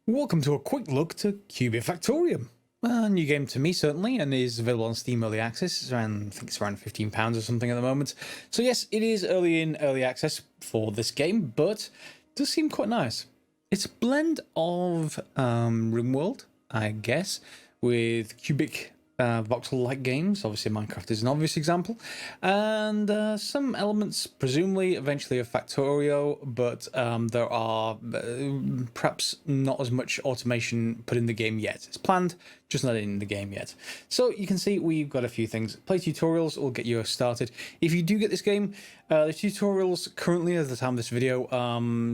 Welcome to a quick look to Kubifaktorium. A new game to me, certainly, and is available on Steam Early Access. It's around, I think it's around £15 or something at the moment. So yes, it is early access for this game, but it does seem quite nice. It's a blend of Rimworld, I guess, with cubic voxel-like games. Obviously, Minecraft is an obvious example, and some elements, presumably, eventually of Factorio, but there are perhaps not as much automation put in the game yet. It's planned, just not in the game yet. So you can see we've got a few things. Play tutorials will get you started. If you do get this game, the tutorials currently, at the time of this video,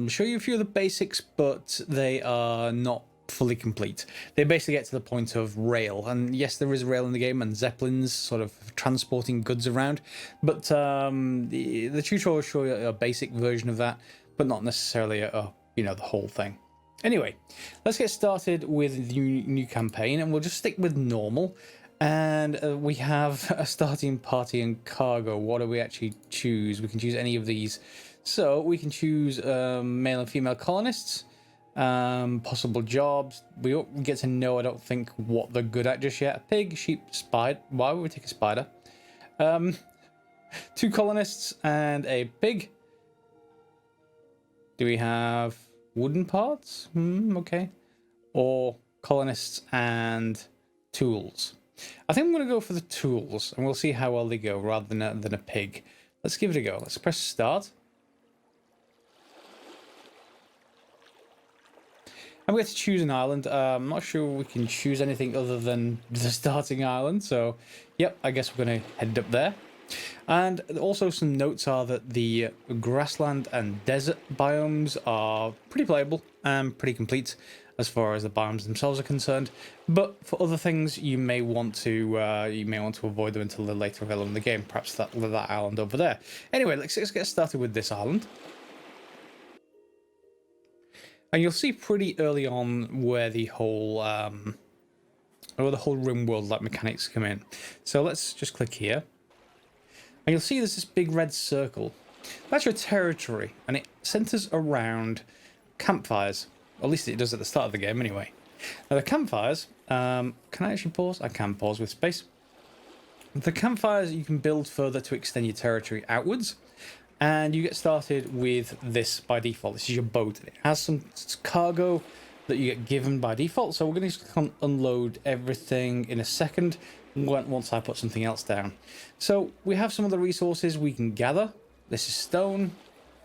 show you a few of the basics, but they are not fully complete. They basically get to the point of rail, and yes, there is rail in the game and zeppelins sort of transporting goods around, but the tutorial will show you a basic version of that, but not necessarily the whole thing. Anyway, let's get started with the new campaign, and we'll just stick with normal. And we have a starting party and cargo. What do we actually choose? We can choose any of these. So we can choose male and female colonists. Possible jobs. We don't get to know, I don't think, what they're good at just yet. A pig, sheep, spider. Why would we take a spider? 2 colonists and a pig. Do we have wooden parts? Okay. Or colonists and tools. I think I'm going to go for the tools, and we'll see how well they go rather than a pig. Let's give it a go. Let's press start. I'm going to choose an island. I'm not sure we can choose anything other than the starting island. So, yep, I guess we're going to head up there. And also some notes are that the grassland and desert biomes are pretty playable and pretty complete as far as the biomes themselves are concerned. But for other things, you may want to avoid them until they're later available in the game. Perhaps that island over there. Anyway, let's get started with this island. And you'll see pretty early on where the whole Rimworld like mechanics come in. So let's just click here, and you'll see there's this big red circle. That's your territory, and it centers around campfires. Or at least it does at the start of the game, anyway. Now the campfires, can I actually pause? I can pause with space. The campfires you can build further to extend your territory outwards. And you get started with this by default. This is your boat. It has some cargo that you get given by default. So we're going to just unload everything in a second once I put something else down. So we have some of the resources we can gather. This is stone,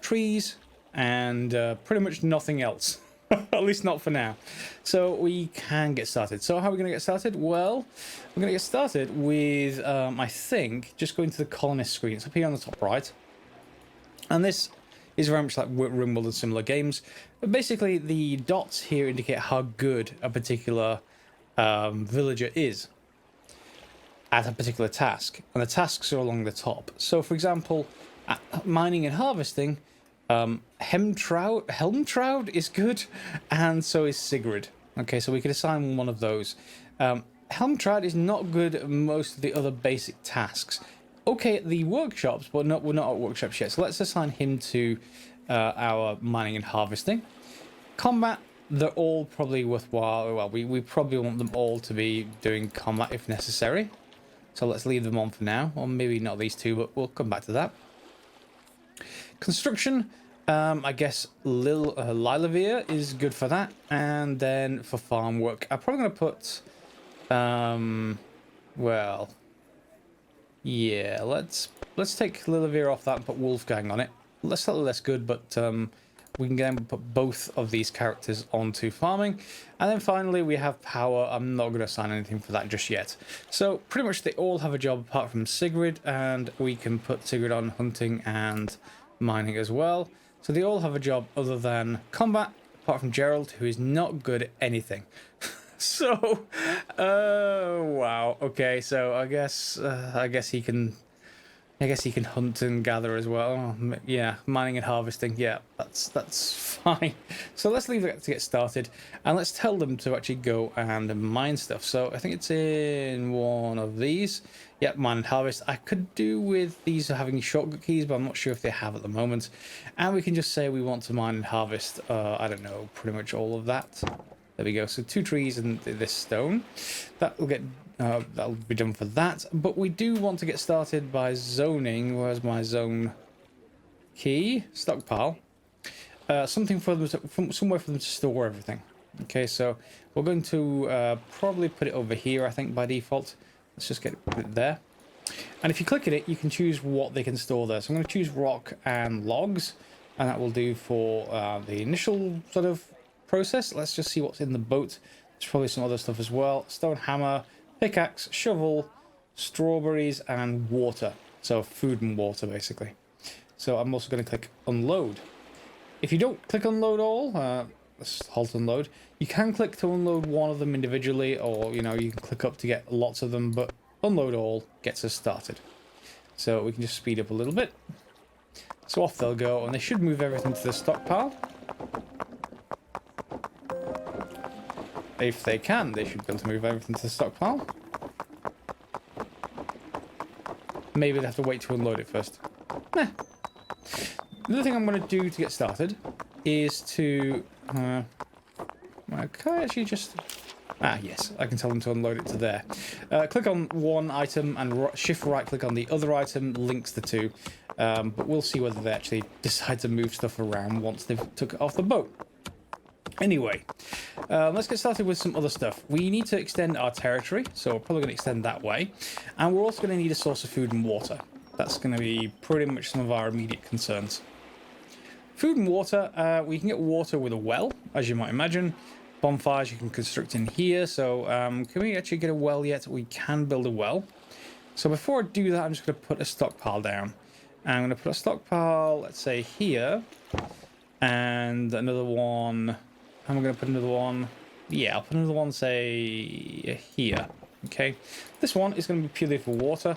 trees, and pretty much nothing else. At least not for now. So we can get started. So how are we going to get started? Well, we're going to get started with, I think, just going to the colonist screen. It's up here on the top right. And this is very much like Rimworld and similar games. But basically, the dots here indicate how good a particular villager is at a particular task. And the tasks are along the top. So, for example, mining and harvesting, Helmtroud is good, and so is Sigrid. Okay, so we could assign one of those. Helmtroud is not good at most of the other basic tasks. Okay, at the workshops, but we're not at workshops yet. So let's assign him to our mining and harvesting. Combat, they're all probably worthwhile. Well, we probably want them all to be doing combat if necessary. So let's leave them on for now. Or maybe not these two, but we'll come back to that. Construction, I guess Lilavir is good for that. And then for farm work, I'm probably going to put... well... yeah, let's take Lilavir off that and put Wolfgang on it. That's slightly less good, but we can then put both of these characters onto farming. And then finally we have power. I'm not going to assign anything for that just yet. So pretty much they all have a job apart from Sigrid, and we can put Sigrid on hunting and mining as well. So they all have a job other than combat, apart from Gerald, who is not good at anything. So, wow. Okay, so I guess he can hunt and gather as well. Yeah, mining and harvesting. Yeah, that's fine. So let's leave it to get started, and let's tell them to actually go and mine stuff. So I think it's in one of these. Yep, mine and harvest. I could do with these having shortcut keys, but I'm not sure if they have at the moment. And we can just say we want to mine and harvest. I don't know, pretty much all of that. There we go. So 2 trees and this stone. That'll be done for that. But we do want to get started by zoning. Where's my zone key? Stockpile. Something for them somewhere for them to store everything. Okay, so we're going to probably put it over here, I think, by default. Let's just get it there. And if you click at it, you can choose what they can store there. So I'm going to choose rock and logs, and that will do for the initial sort of process. Let's just see what's in the boat. There's probably some other stuff as well. Stone hammer, pickaxe, shovel, strawberries, and water. So food and water, basically. So I'm also going to click unload. If you don't click unload all, let's halt unload. You can click to unload one of them individually, or you can click up to get lots of them, but unload all gets us started. So we can just speed up a little bit. So off they'll go, and they should move everything to the stockpile. If they can, they should be able to move everything to the stockpile. Maybe they have to wait to unload it first. Nah. Another thing I'm going to do to get started is to... can I actually just... yes, I can tell them to unload it to there. Click on one item and shift right click on the other item, links the two. But we'll see whether they actually decide to move stuff around once they've took it off the boat. Anyway, let's get started with some other stuff. We need to extend our territory, so we're probably going to extend that way. And we're also going to need a source of food and water. That's going to be pretty much some of our immediate concerns. Food and water, we can get water with a well, as you might imagine. Bonfires you can construct in here, so can we actually get a well yet? We can build a well. So before I do that, I'm just going to put a stockpile down. I'm going to put a stockpile, let's say here, and another one. I'm going to put another one. Yeah, I'll put another one, say, here. Okay. This one is going to be purely for water.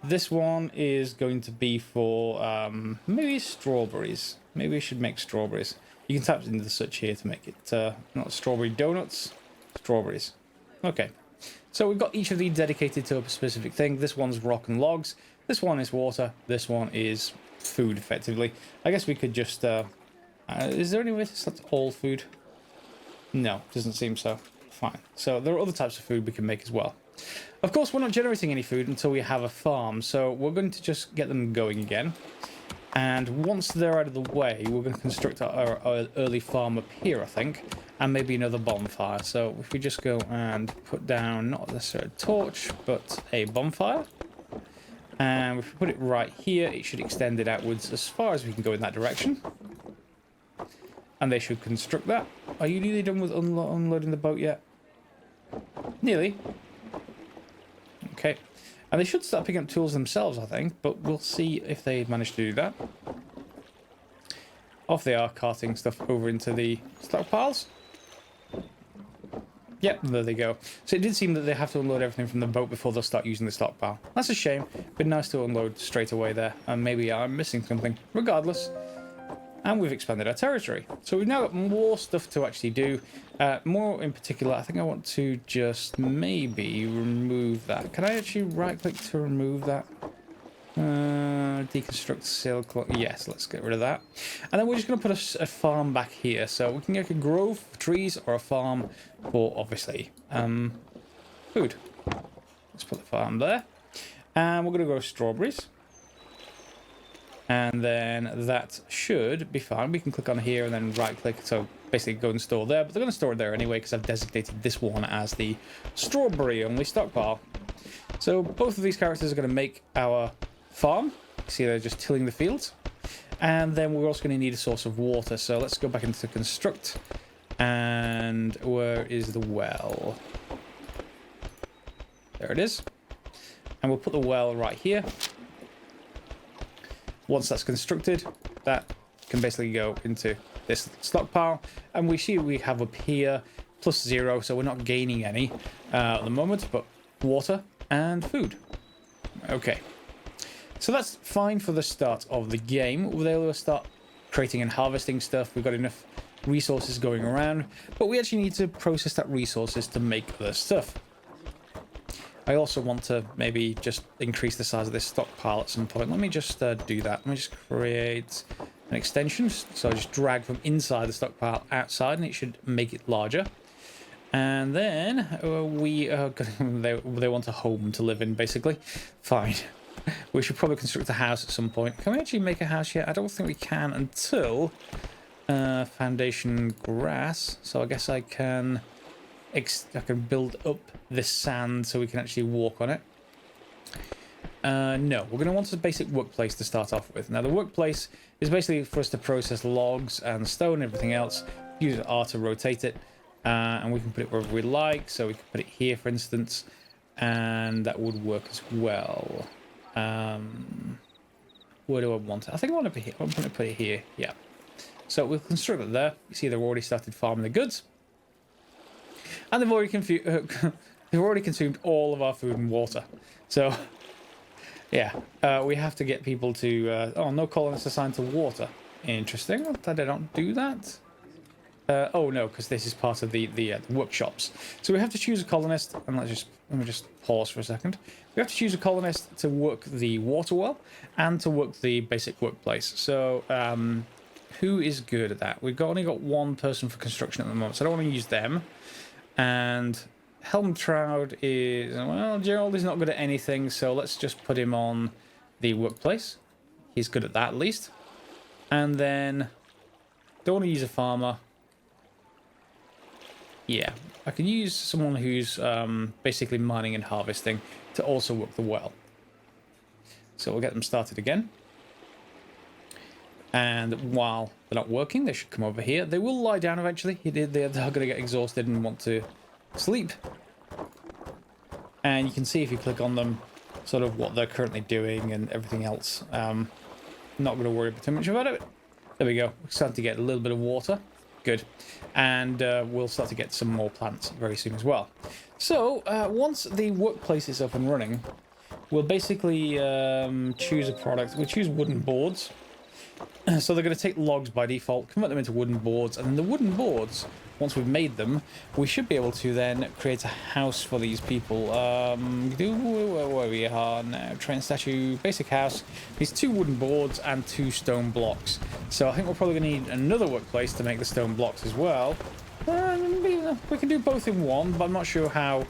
This one is going to be for maybe strawberries. Maybe we should make strawberries. You can tap into the switch here to make it not strawberry donuts, strawberries. Okay. So we've got each of these dedicated to a specific thing. This one's rock and logs. This one is water. This one is food, effectively. I guess we could just... is there any way to select all food? No, doesn't seem so. Fine. So there are other types of food we can make as well. Of course, we're not generating any food until we have a farm, so we're going to just get them going again. And once they're out of the way, we're going to construct our early farm up here, I think, and maybe another bonfire. So if we just go and put down, not necessarily a torch, but a bonfire. And if we put it right here, it should extend it outwards as far as we can go in that direction. And they should construct that. Are you nearly done with unloading the boat yet? Nearly. Okay. And they should start picking up tools themselves, I think, but we'll see if they manage to do that. Off they are, carting stuff over into the stockpiles. Yep, there they go. So it did seem that they have to unload everything from the boat before they'll start using the stockpile. That's a shame, but nice to unload straight away there. And maybe I'm missing something. Regardless. And we've expanded our territory. So we've now got more stuff to actually do. More in particular, I think I want to just maybe remove that. Can I actually right-click to remove that? Deconstruct sail clock. Yes, let's get rid of that. And then we're just going to put a farm back here. So we can get a grove for trees or a farm for, obviously, food. Let's put the farm there. And we're going to grow strawberries. And then that should be fine. We can click on here and then right click. So basically go and store there. But they're going to store it there anyway because I've designated this one as the strawberry only stockpile. So both of these characters are going to make our farm. See, they're just tilling the fields. And then we're also going to need a source of water. So let's go back into construct. And where is the well? There it is. And we'll put the well right here. Once that's constructed, that can basically go into this stockpile. And we see we have up here +0, so we're not gaining any at the moment, but water and food. Okay. So that's fine for the start of the game. We'll start creating and harvesting stuff. We've got enough resources going around, but we actually need to process that resources to make the stuff. I also want to maybe just increase the size of this stockpile at some point. Let me just do that. Let me just create an extension. So I just drag from inside the stockpile outside and it should make it larger. And then they want a home to live in, basically. Fine. We should probably construct a house at some point. Can we actually make a house yet? I don't think we can until foundation grass. So I guess I can build up this sand so we can actually walk on it. No, we're going to want a basic workplace to start off with. Now, the workplace is basically for us to process logs and stone and everything else. Use R to rotate it, and we can put it wherever we like. So we can put it here, for instance, and that would work as well. Where do I want it? I think I want to put it here. I'm going to put it here. Yeah. So we'll construct it there. You see, they've already started farming the goods, and they've already consumed all of our food and water. So. Yeah, we have to get people to... oh, no colonists assigned to water. Interesting. That they don't do that. Oh, no, because this is part of the workshops. So we have to choose a colonist. And let me just pause for a second. We have to choose a colonist to work the water well and to work the basic workplace. So who is good at that? We've only got one person for construction at the moment, so I don't want to use them. And... Helmtroud is, well, Gerald is not good at anything, so let's just put him on the workplace. He's good at that, at least. And then, don't want to use a farmer. Yeah, I can use someone who's basically mining and harvesting to also work the well. So we'll get them started again. And while they're not working, they should come over here. They will lie down eventually. They're going to get exhausted and want to... sleep. And you can see if you click on them sort of what they're currently doing and everything else. Not going to worry too much about it. There we go. We're starting to get a little bit of water. Good. And we'll start to get some more plants very soon as well. So once the workplace is up and running, we'll basically choose a product. We'll choose wooden boards. So they're going to take logs by default, convert them into wooden boards, and then the wooden boards, once we've made them, we should be able to then create a house for these people. Where we are now, train statue, basic house, these 2 wooden boards and 2 stone blocks. So I think we're probably going to need another workplace to make the stone blocks as well. We can do both in one, but I'm not sure how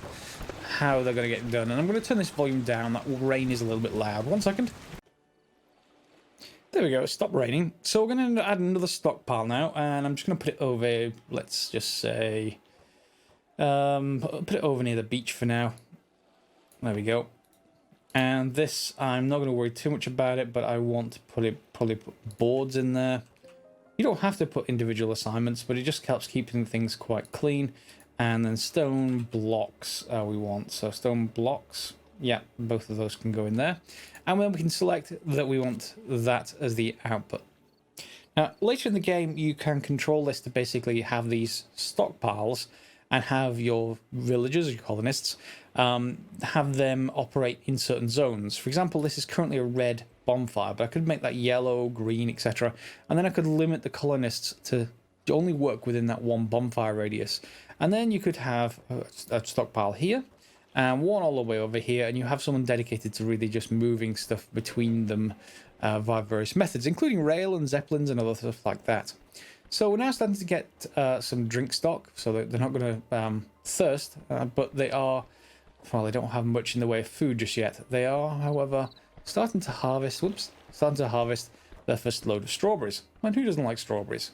they're going to get done. And I'm going to turn this volume down. That rain is a little bit loud. 1 second. There we go, it stopped raining. So we're going to add another stockpile now, and I'm just going to put it over, let's just say, put it over near the beach for now. There we go. And this, I'm not going to worry too much about it, but I want to probably put boards in there. You don't have to put individual assignments, but it just helps keeping things quite clean. And then stone blocks we want. So stone blocks, yeah, both of those can go in there. And then we can select that we want that as the output. Now, later in the game, you can control this to basically have these stockpiles and have your villagers, your colonists, have them operate in certain zones. For example, this is currently a red bonfire, but I could make that yellow, green, etc. And then I could limit the colonists to only work within that one bonfire radius. And then you could have a stockpile here, and one all the way over here, and you have someone dedicated to really just moving stuff between them via various methods, including rail and zeppelins and other stuff like that. So we're now starting to get some drink stock, so that they're not going to thirst, but they are, well, they don't have much in the way of food just yet. They are, however, starting to harvest their first load of strawberries. And who doesn't like strawberries?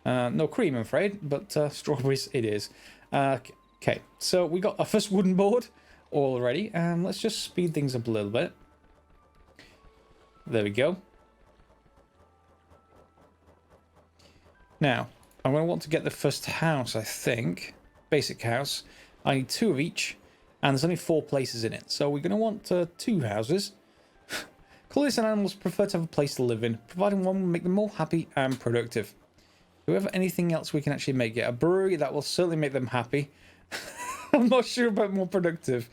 No cream, I'm afraid, but strawberries it is. Okay, so we got our first wooden board already, and let's just speed things up a little bit. There we go. Now, I'm going to want to get the first house, I think. Basic house. I need 2 of each, and there's only 4 places in it. So we're going to want 2 houses. Colonists and animals prefer to have a place to live in, providing one will make them more happy and productive. Do we have anything else we can actually make? Yeah, a brewery, that will certainly make them happy. I'm not sure about more productive.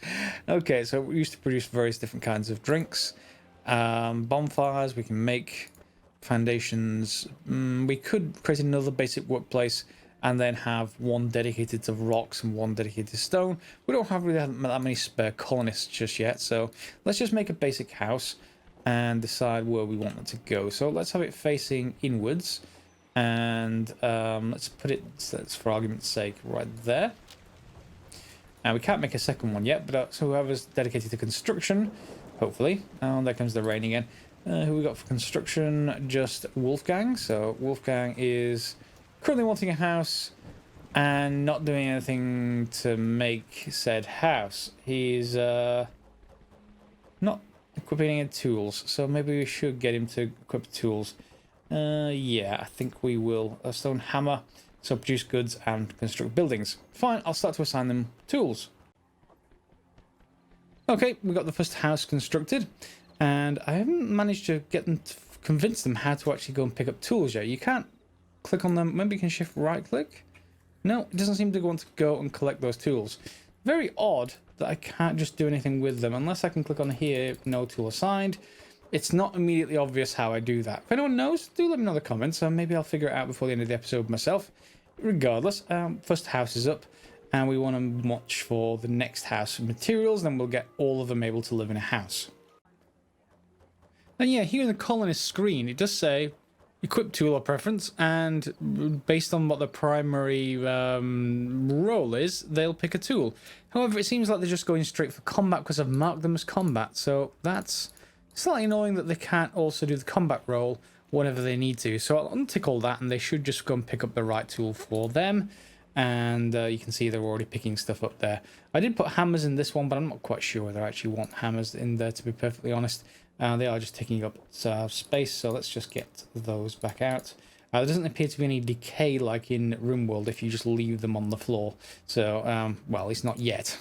Okay, so we used to produce various different kinds of drinks. Bonfires, we can make foundations. We could create another basic workplace and then have one dedicated to rocks and one dedicated to stone. We don't have really that many spare colonists just yet, so let's just make a basic house and decide where we want it to go. So let's have it facing inwards, and let's put it, for argument's sake, right there. We can't make a second one yet, but so whoever's dedicated to construction, hopefully. Oh, there comes the rain again. Who we got for construction? Just Wolfgang. So Wolfgang is currently wanting a house and not doing anything to make said house. He's not equipping any tools, so maybe we should get him to equip tools. Yeah, I think we will. A stone hammer, so produce goods and construct buildings. Fine, I'll start to assign them tools. Okay, we got the first house constructed, and I haven't managed to get them to convince them how to actually go and pick up tools yet. You can't click on them. Maybe you can shift right click. No, it doesn't seem to want to go and collect those tools. Very odd that I can't just do anything with them unless I can click on here, no tool assigned. It's not immediately obvious how I do that. If anyone knows, do let me know in the comments, and maybe I'll figure it out before the end of the episode myself. Regardless, first house is up, and we want to watch for the next house materials, then we'll get all of them able to live in a house. And yeah, here in the Colonist screen, it does say equip tool or preference, and based on what the primary role is, they'll pick a tool. However, it seems like they're just going straight for combat because I've marked them as combat, so that's slightly annoying that they can't also do the combat role whenever they need to. So I'll untick all that, and they should just go and pick up the right tool for them. And you can see they're already picking stuff up there. I did put hammers in this one, but I'm not quite sure whether I actually want hammers in there, to be perfectly honest. They are just taking up space, so let's just get those back out. There doesn't appear to be any decay like in Rimworld if you just leave them on the floor. So, well, at least not yet.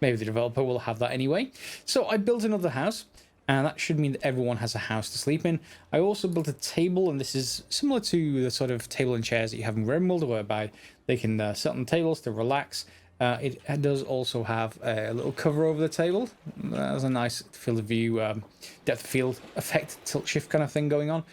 Maybe the developer will have that anyway. So I built another house, and that should mean that everyone has a house to sleep in. I also built a table, and this is similar to the sort of table and chairs that you have in Rimworld, whereby they can sit on tables to relax. It does also have a little cover over the table. There's a nice field of view, depth of field effect, tilt shift kind of thing going on.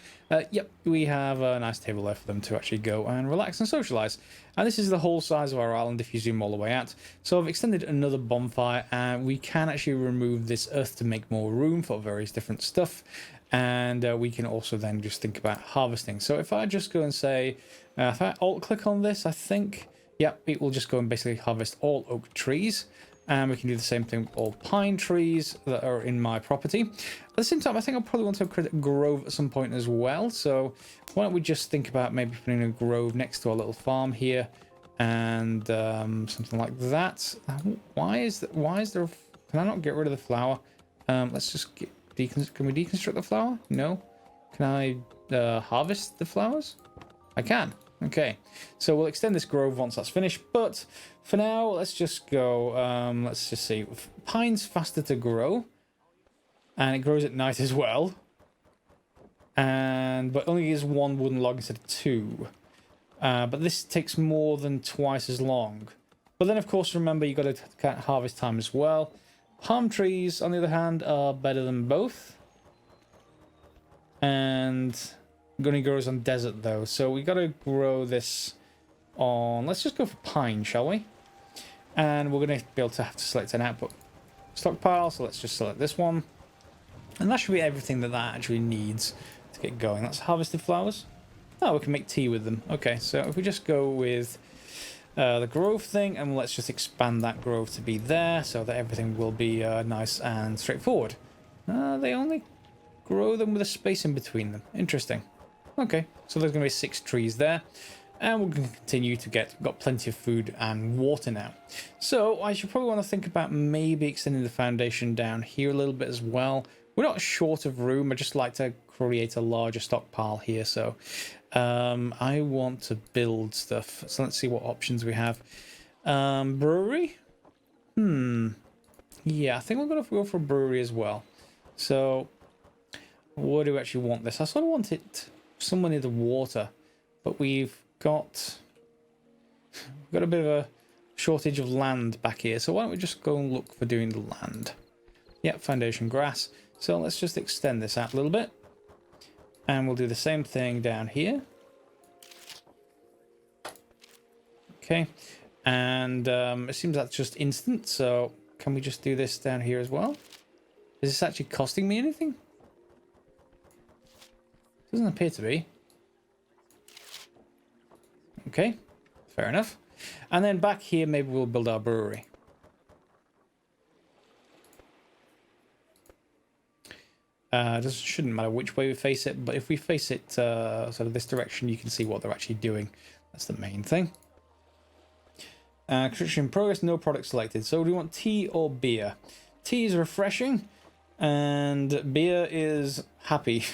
Yep, we have a nice table there for them to actually go and relax and socialize. And this is the whole size of our island if you zoom all the way out. So I've extended another bonfire, and we can actually remove this earth to make more room for various different stuff. And we can also then just think about harvesting. So if I just go and say, if I alt click on this, I think, yep, it will just go and basically harvest all oak trees. And we can do the same thing with all pine trees that are in my property. At the same time, I think I'll probably want to create a grove at some point as well. So why don't we just think about maybe putting a grove next to our little farm here, and something like that. Why is there? Can I not get rid of the flower? Let's just can we deconstruct the flower? No. Can I harvest the flowers? I can. Okay, so we'll extend this grove once that's finished, but for now, let's just go, let's just see. Pine's faster to grow, and it grows at night as well, but only gives one wooden log instead of two. But this takes more than twice as long. But then, of course, remember, you've got to count harvest time as well. Palm trees, on the other hand, are better than both. And only grows on desert though, so we got to grow this on, let's just go for pine, shall we? And we're going to be able to have to select an output stockpile, so let's just select this one, and that should be everything that actually needs to get going. That's harvested flowers. Oh, we can make tea with them. Okay, so if we just go with the grove thing, and let's just expand that grove to be there so that everything will be nice and straightforward. They only grow them with a space in between them. Interesting. Okay, so there's going to be 6 trees there, and we're going to continue to got plenty of food and water now. So I should probably want to think about maybe extending the foundation down here a little bit as well. We're not short of room. I just like to create a larger stockpile here, so I want to build stuff. So let's see what options we have. Brewery? Yeah, I think we're going to go for a brewery as well. So where do we actually want this? I sort of want it somewhere near the water, but we've got a bit of a shortage of land back here, so why don't we just go and look for doing the land. Yep, foundation grass. So let's just extend this out a little bit, and we'll do the same thing down here. Okay, and it seems that's just instant, so can we just do this down here as well? Is this actually costing me anything? Doesn't appear to be. Okay, fair enough. And then back here, maybe we'll build our brewery. Shouldn't matter which way we face it, but if we face it sort of this direction, you can see what they're actually doing. That's the main thing. Construction in progress, no product selected. So do we want tea or beer? Tea is refreshing, and beer is happy.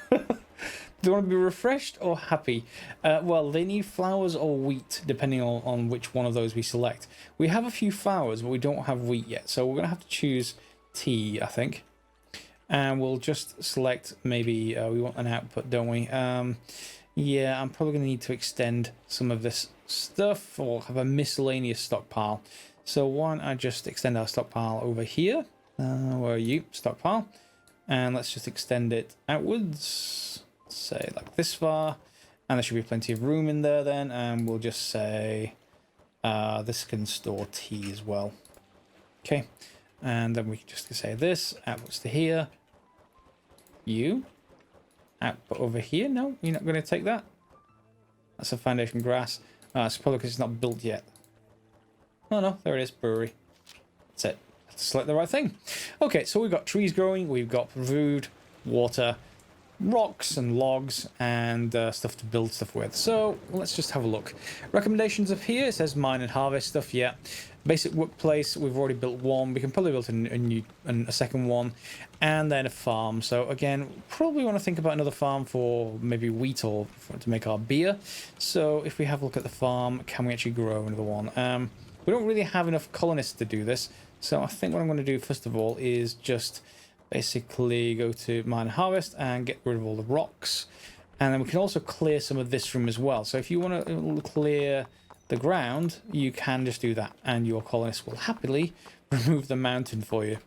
Do you want to be refreshed or happy? Well, they need flowers or wheat, depending on which one of those we select. We have a few flowers, but we don't have wheat yet, so we're going to have to choose tea, I think. And we'll just select, maybe, we want an output, don't we? Yeah, I'm probably going to need to extend some of this stuff, or have a miscellaneous stockpile. So why don't I just extend our stockpile over here? Where are you? Stockpile. And let's just extend it outwards. Say like this far, and there should be plenty of room in there then, and we'll just say this can store tea as well. Okay, and then we can just say this outputs to here. You output over here. No, you're not going to take that. That's a foundation grass. It's probably because it's not built yet. Oh no, there it is, brewery. That's it. Have to select the right thing. Okay, so we've got trees growing, we've got food, water, rocks and logs, and stuff to build stuff with. So let's just have a look. Recommendations up here, it says mine and harvest stuff. Yeah, basic workplace, we've already built one. We can probably build a second one, and then a farm. So again, probably want to think about another farm for maybe wheat or to make our beer. So if we have a look at the farm, can we actually grow another one? We don't really have enough colonists to do this, so I think what I'm going to do first of all is just basically go to mine and harvest and get rid of all the rocks, and then we can also clear some of this room as well. So if you want to clear the ground, you can just do that, and your colonists will happily remove the mountain for you.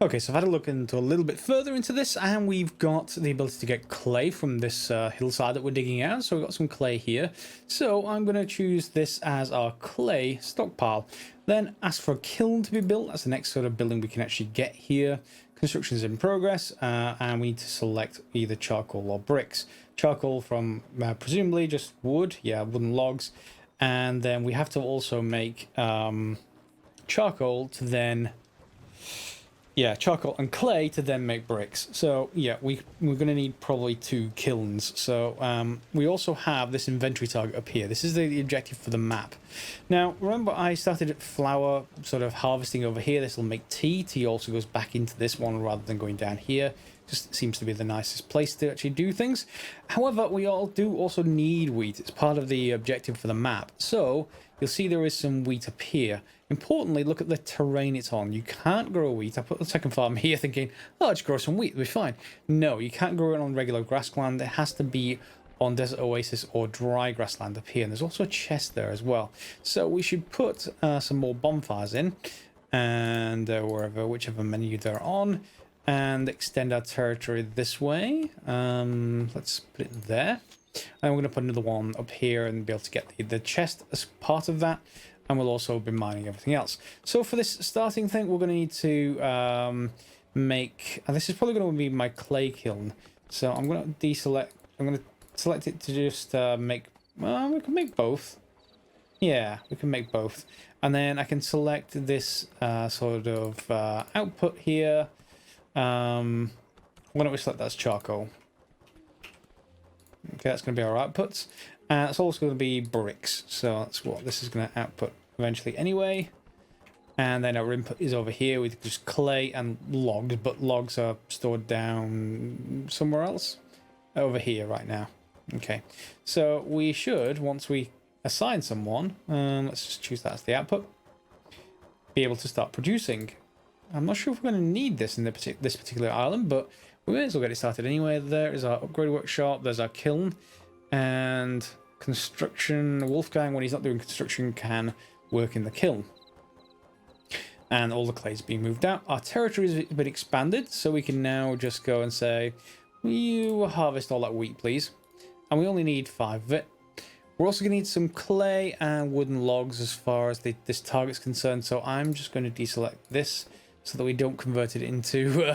Okay, so I've had a look into a little bit further into this, and we've got the ability to get clay from this hillside that we're digging out. So we've got some clay here. So I'm going to choose this as our clay stockpile. Then ask for a kiln to be built. That's the next sort of building we can actually get here. Construction is in progress, and we need to select either charcoal or bricks. Charcoal from presumably just wood, yeah, wooden logs. And then we have to also make charcoal to then... Yeah, charcoal and clay to then make bricks. So yeah, we're going to need probably 2 kilns. So we also have this inventory target up here. This is the objective for the map. Now, remember I started flour sort of harvesting over here. This will make tea. Tea also goes back into this one rather than going down here. Just seems to be the nicest place to actually do things. However, we all do also need wheat. It's part of the objective for the map. So you'll see there is some wheat up here. Importantly, look at the terrain it's on. You can't grow wheat. I put the second farm here thinking, oh, I'll just grow some wheat, it'll be fine. No, you can't grow it on regular grassland. It has to be on desert oasis or dry grassland up here. And there's also a chest there as well. So we should put some more bonfires in, and whichever menu they're on, and extend our territory this way. Let's put it there. And we're going to put another one up here and be able to get the chest as part of that. And we'll also be mining everything else. So for this starting thing, we're going to need to make... And this is probably going to be my clay kiln. So I'm going to deselect... I'm going to select it to just make... Well, we can make both. Yeah, we can make both. And then I can select this sort of output here. Why don't we select that as charcoal? Okay, that's going to be our outputs. And it's also going to be bricks. So that's what this is going to output eventually anyway. And then our input is over here with just clay and logs, but logs are stored down somewhere else. Over here right now. Okay, so we should, once we assign someone, let's just choose that as the output, be able to start producing. I'm not sure if we're going to need this in this particular island, but we may as well get it started anyway. There is our upgrade workshop, there's our kiln, and construction. Wolfgang, when he's not doing construction, can work in the kiln. And all the clay is being moved out. Our territory is a bit expanded, so we can now just go and say, will you harvest all that wheat, please? And we only need 5 of it. We're also going to need some clay and wooden logs as far as this target's concerned, so I'm just going to deselect this so that we don't convert it into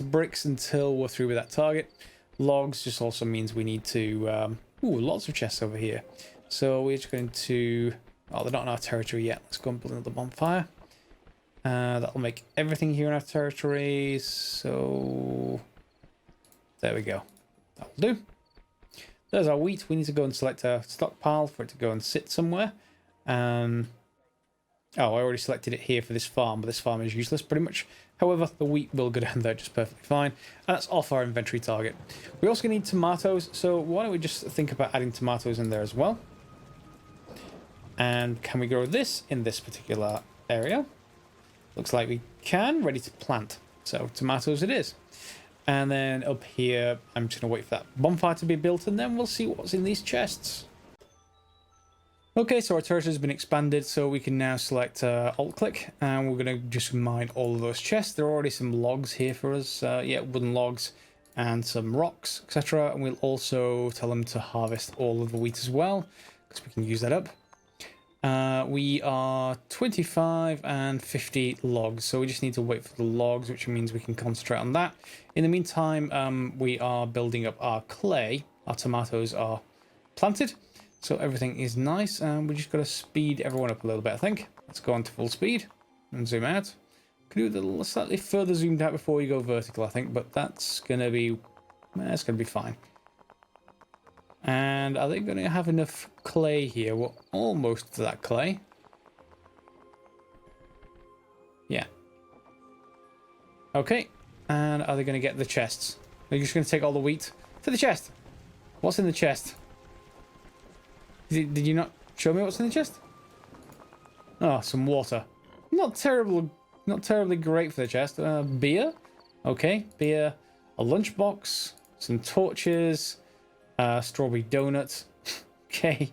bricks until we're through with that target. Logs just also means we need to lots of chests over here. So we're just going to... Oh, they're not in our territory yet. Let's go and build another bonfire. That'll make everything here in our territory. So there we go. That'll do. There's our wheat. We need to go and select a stockpile for it to go and sit somewhere. Oh, I already selected it here for this farm, but this farm is useless pretty much. However, the wheat will go down there just perfectly fine. And that's off our inventory target. We also need tomatoes, so why don't we just think about adding tomatoes in there as well. And can we grow this in this particular area? Looks like we can. Ready to plant. So tomatoes it is. And then up here, I'm just going to wait for that bonfire to be built, and then we'll see what's in these chests. Okay, so our territory has been expanded, so we can now select Alt-click, and we're going to just mine all of those chests. There are already some logs here for us. Yeah, wooden logs and some rocks, etc. And we'll also tell them to harvest all of the wheat as well, because we can use that up. We are 25 and 50 logs, so we just need to wait for the logs, which means we can concentrate on that. In the meantime, we are building up our clay. Our tomatoes are planted, so everything is nice, and we just got to speed everyone up a little bit, I think. Let's go on to full speed and zoom out. Can do it slightly further zoomed out before you go vertical, I think, but that's going to be fine. And are they going to have enough clay here? We're almost to that clay. Yeah. Okay. And are they going to get the chests? They're just going to take all the wheat to the chest. What's in the chest? Did you not show me what's in the chest? Oh, some water. Not terribly great for the chest. Beer. Okay, beer. A lunchbox. Some torches. Strawberry donut. Okay.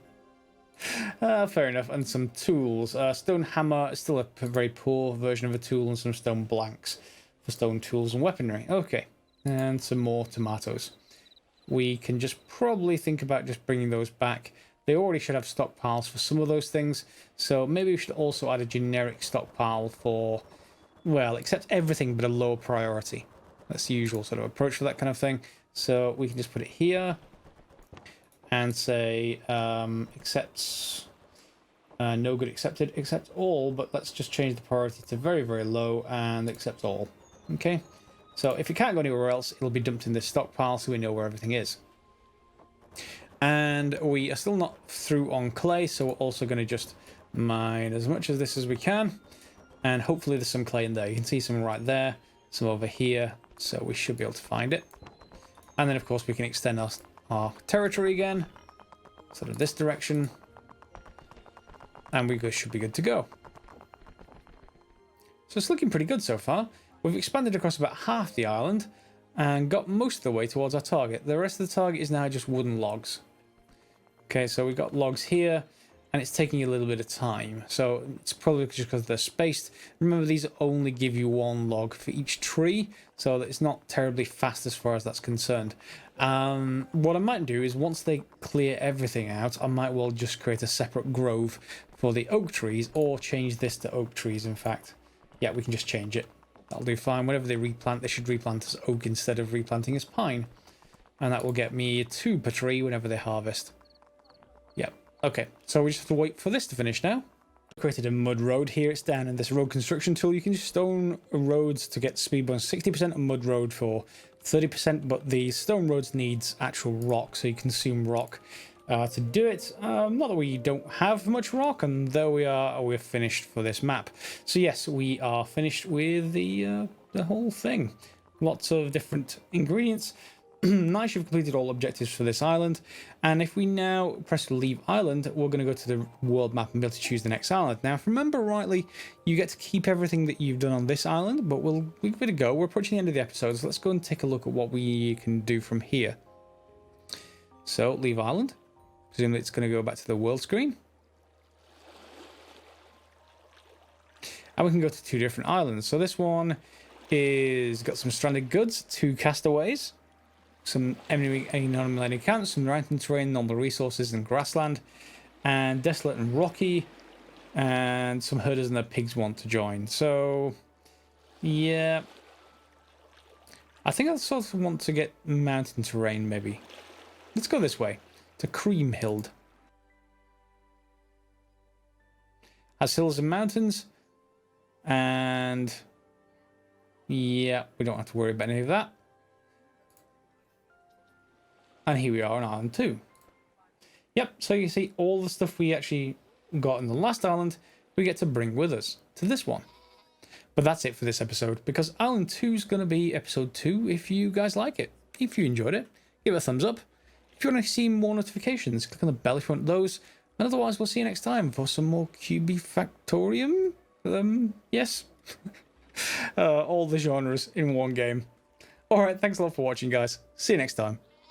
Fair enough. And some tools. Stone hammer. Still a very poor version of a tool, and some stone blanks for stone tools and weaponry. Okay. And some more tomatoes. We can just probably think about just bringing those back. They already should have stockpiles for some of those things, so maybe we should also add a generic stockpile for, well, accept everything but a lower priority. That's the usual sort of approach for that kind of thing. So we can just put it here and say accepts no good accepted, accept all, but let's just change the priority to very, very low and accept all. Okay, so if it can't go anywhere else, it'll be dumped in this stockpile so we know where everything is. And we are still not through on clay, so we're also going to just mine as much of this as we can. And hopefully there's some clay in there. You can see some right there, some over here, so we should be able to find it. And then, of course, we can extend our territory again, sort of this direction. And we should be good to go. So it's looking pretty good so far. We've expanded across about half the island and got most of the way towards our target. The rest of the target is now just wooden logs. Okay, so we've got logs here, and it's taking a little bit of time. So it's probably just because they're spaced. Remember, these only give you one log for each tree, so that it's not terribly fast as far as that's concerned. What I might do is once they clear everything out, I might well just create a separate grove for the oak trees, or change this to oak trees, in fact. Yeah, we can just change it. That'll do fine. Whenever they replant, they should replant as oak instead of replanting as pine. And that will get me 2 per tree whenever they harvest. Yep. Okay, so we just have to wait for this to finish now. I created a mud road here. It's down in this road construction tool. You can use stone roads to get speed bonus 60% and mud road for 30%, but the stone roads needs actual rock, so you consume rock to do it. Not that we don't have much rock, and there we're finished for this map. So yes, we are finished with the whole thing. Lots of different ingredients. Nice, you've completed all objectives for this island. And if we now press leave island, we're going to go to the world map and be able to choose the next island. Now, if I remember rightly, you get to keep everything that you've done on this island, but we'll give it a go. We're approaching the end of the episode, so let's go and take a look at what we can do from here. So, leave island. Presume it's going to go back to the world screen. And we can go to 2 different islands. So this one is got some stranded goods, 2 castaways, some enemy non-millennial camps, some mountain terrain, normal resources, and grassland, and desolate and rocky, and some herders and their pigs want to join. So, yeah, I think I sort of want to get mountain terrain, maybe. Let's go this way, to Creamhild. Has hills and mountains, And yeah, we don't have to worry about any of that. And here we are on Island 2. Yep, so you see all the stuff we actually got in the last island, we get to bring with us to this one. But that's it for this episode, because Island 2 is going to be episode 2 if you guys like it. If you enjoyed it, give it a thumbs up. If you want to see more notifications, click on the bell if you want those. And otherwise, we'll see you next time for some more Kubifactorium. Yes. All the genres in one game. Alright, thanks a lot for watching, guys. See you next time.